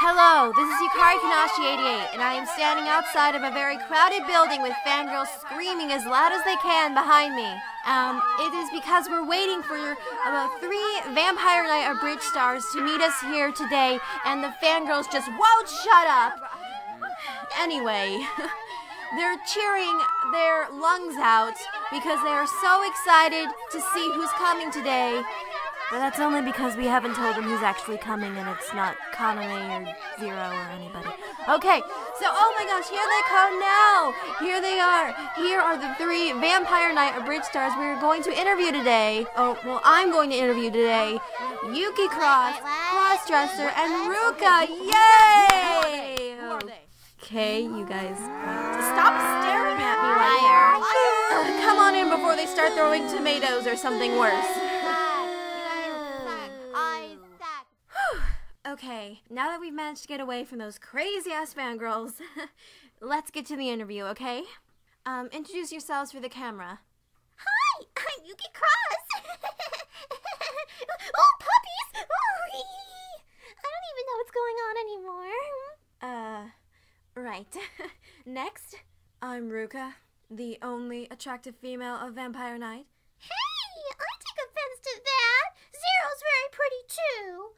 Hello, this is Yukari Kanashi 88, and I am standing outside of a very crowded building with fangirls screaming as loud as they can behind me. It is because we're waiting for about 3 Vampire Night Abridged stars to meet us here today, and the fangirls just won't shut up. Anyway, they're cheering their lungs out because they are so excited to see who's coming today. But that's only because we haven't told them who's actually coming, and it's not Kaname or Zero or anybody. Okay, so oh my gosh, here they come now! Here they are! Here are the 3 Vampire Night Abridged stars we're going to interview today. Oh, well, I'm going to interview today. Yuki Crossdresser, and Ruka! Yay! Okay, you guys, stop staring at me right there. Come on in before they start throwing tomatoes or something worse. Okay, now that we've managed to get away from those crazy-ass fangirls, let's get to the interview, okay? Introduce yourselves for the camera. Hi, I'm Yuki Cross. Oh, puppies! Oh, I don't even know what's going on anymore. Right. Next, I'm Ruka, the only attractive female of Vampire Night. Hey, I take offense to that. Zero's very pretty, too.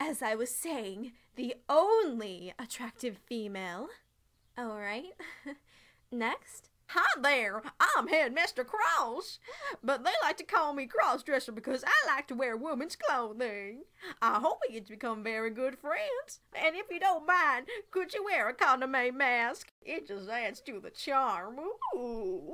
As I was saying, the only attractive female. All right. Next. Hi there, I'm Headmaster Cross, but they like to call me Crossdresser because I like to wear women's clothing. I hope we get to become very good friends, and if you don't mind, could you wear a Kaname mask? It just adds to the charm. Ooh.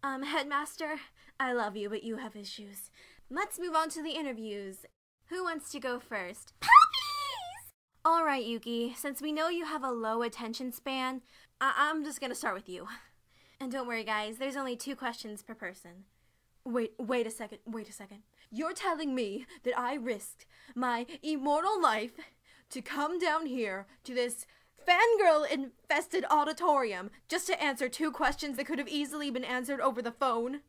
Headmaster, I love you, but you have issues. Let's move on to the interviews. Who wants to go first? Puppies! All right, Yuki, since we know you have a low attention span, I'm just gonna start with you. And don't worry, guys, there's only 2 questions per person. Wait a second. You're telling me that I risked my immortal life to come down here to this fangirl-infested auditorium just to answer 2 questions that could have easily been answered over the phone?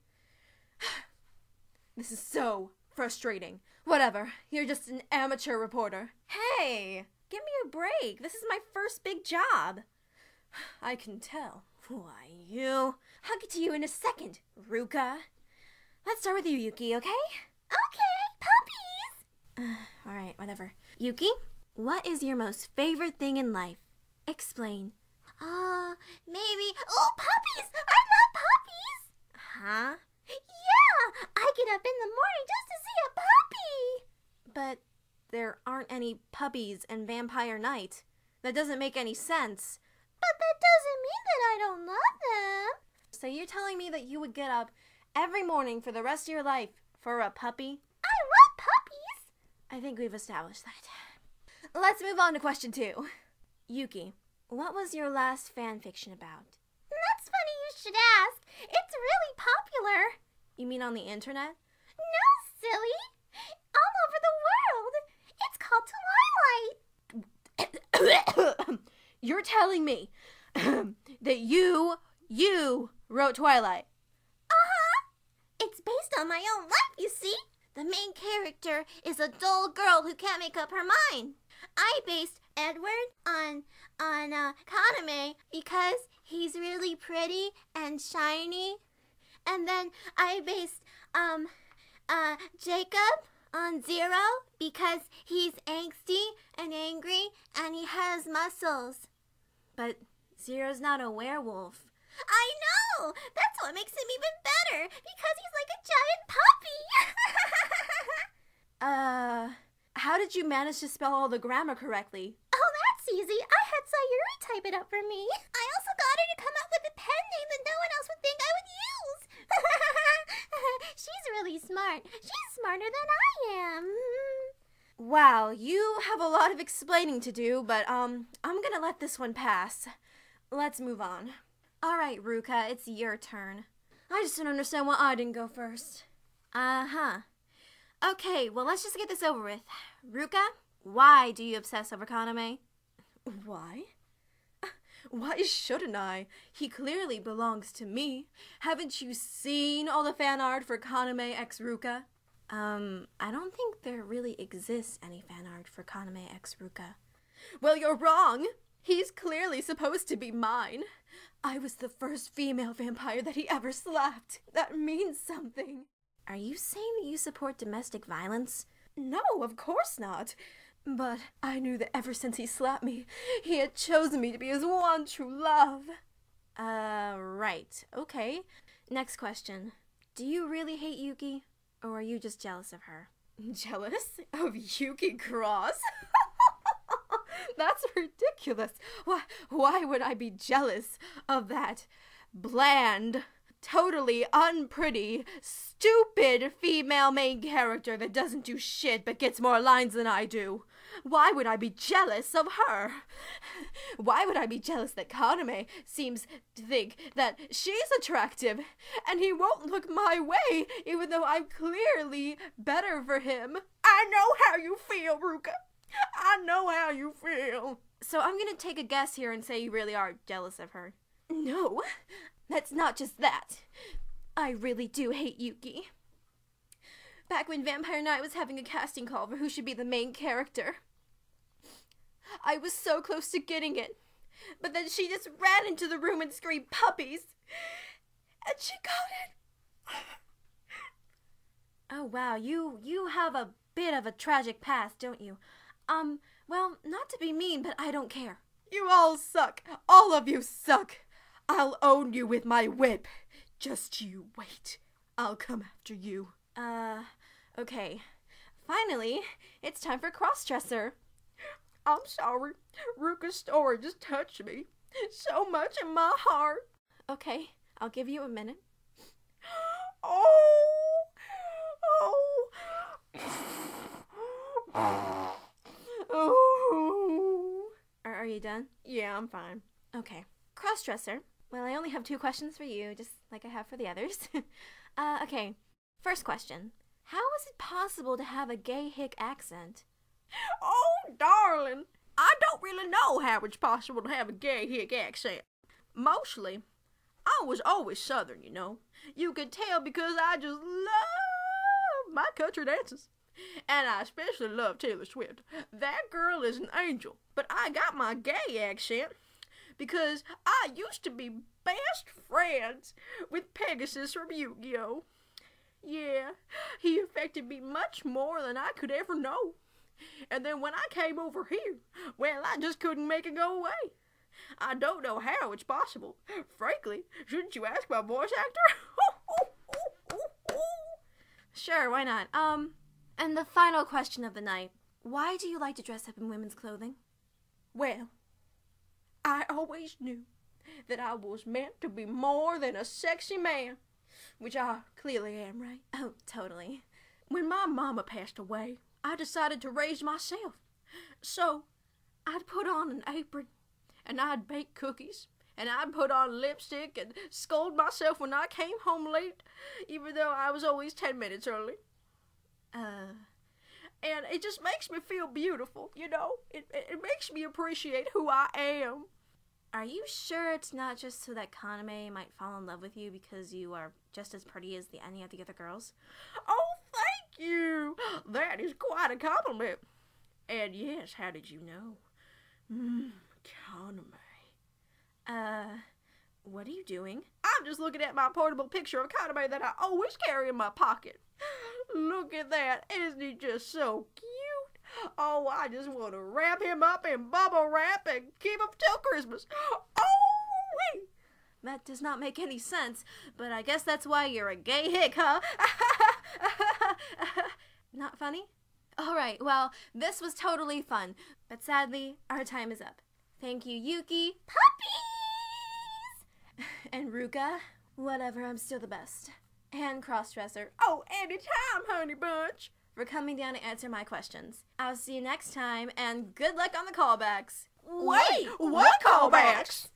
This is so frustrating. Whatever, you're just an amateur reporter. Hey, give me a break. This is my first big job. I can tell. Why, you. I'll get to you in a second, Ruka. Let's start with you, Yuki, okay? Okay, puppies! Alright, whatever. Yuki, what is your most favorite thing in life? Explain. Maybe... Oh, puppies! I love puppies! Huh? Yeah! I get up in the morning just to see a puppy! But there aren't any puppies in Vampire Night. That doesn't make any sense. But that doesn't mean that I don't love them. So you're telling me that you would get up every morning for the rest of your life for a puppy? I love puppies! I think we've established that. Let's move on to question 2. Yuki, what was your last fan fiction about? That's funny you should ask. It's really popular. You mean on the internet? No, silly. All over the world. It's called Twilight. You're telling me that you wrote Twilight? Uh-huh. It's based on my own life, you see. The main character is a dull girl who can't make up her mind. I based Edward on Kaname because he's really pretty and shiny. And then I based Jacob on Zero because he's angsty and angry and he has muscles. But Zero's not a werewolf. I know! That's what makes him even better, because he's like a giant puppy! How did you manage to spell all the grammar correctly? Oh, that's easy. I had Sayuri type it up for me. I also got her to come up with a pen name that no one else would think I would use. She's really smart. She's smarter than I am. Wow, you have a lot of explaining to do, but I'm gonna let this one pass. Let's move on. Alright, Ruka, it's your turn. I just don't understand why I didn't go first. Uh-huh. Okay, well, let's just get this over with. Ruka, why do you obsess over Kaname? Why? Why shouldn't I? He clearly belongs to me. Haven't you seen all the fan art for Kaname x Ruka? I don't think there really exists any fan art for Kaname x Ruka. Well, you're wrong. He's clearly supposed to be mine. I was the first female vampire that he ever slapped. That means something. Are you saying that you support domestic violence? No, of course not. But I knew that ever since he slapped me, he had chosen me to be his one true love. Right. Okay. Next question. Do you really hate Yuki, or are you just jealous of her? Jealous of Yuki Cross? That's ridiculous. Why would I be jealous of that bland, totally unpretty, stupid female main character that doesn't do shit but gets more lines than I do? Why would I be jealous of her? Why would I be jealous that Kaname seems to think that she's attractive and he won't look my way even though I'm clearly better for him? I know how you feel, Ruka. I know how you feel. So I'm gonna take a guess here and say you really are jealous of her. No, that's not just that. I really do hate Yuki. Back when Vampire Night was having a casting call for who should be the main character, I was so close to getting it, but then she just ran into the room and screamed puppies, and she got it. Oh wow, you have a bit of a tragic past, don't you? Well, not to be mean, but I don't care. You all suck. All of you suck. I'll own you with my whip. Just you wait. I'll come after you. Okay. Finally, it's time for crossdresser. I'm sorry. Ruka's story just touched me so much in my heart. Okay, I'll give you a minute. Oh. Are you done? Yeah, I'm fine. Okay. Crossdresser. Well, I only have 2 questions for you, just like I have for the others. Okay. First question. How is it possible to have a gay hick accent? Oh, darling. I don't really know how it's possible to have a gay hick accent. Mostly, I was always Southern, you know. You could tell because I just love my country dances. And I especially love Taylor Swift. That girl is an angel. But I got my gay accent because I used to be best friends with Pegasus from Yu-Gi-Oh! Yeah, he affected me much more than I could ever know. And then when I came over here, well, I just couldn't make it go away. I don't know how it's possible. Frankly, shouldn't you ask my voice actor? Sure, why not? And the final question of the night. Why do you like to dress up in women's clothing? Well, I always knew that I was meant to be more than a sexy man, which I clearly am, right? Oh, totally. When my mama passed away, I decided to raise myself. So, I'd put on an apron, and I'd bake cookies, and I'd put on lipstick and scold myself when I came home late, even though I was always 10 minutes early. And it just makes me feel beautiful, you know? It makes me appreciate who I am. Are you sure it's not just so that Kaname might fall in love with you because you are just as pretty as any of the other girls? Oh, thank you! That is quite a compliment. And yes, how did you know? Kaname. What are you doing? I'm just looking at my portable picture of Kaname that I always carry in my pocket. Look at that. Isn't he just so cute? Oh, I just want to wrap him up in bubble wrap and keep him till Christmas. Oh, that does not make any sense, but I guess that's why you're a gay hick, huh? Not funny? Alright, well, this was totally fun, but sadly, our time is up. Thank you, Yuki. Puppies! And Ruka. Whatever, I'm still the best. And Crossdresser. Oh, anytime, honey bunch. For coming down to answer my questions. I'll see you next time, and good luck on the callbacks. Wait, what callbacks?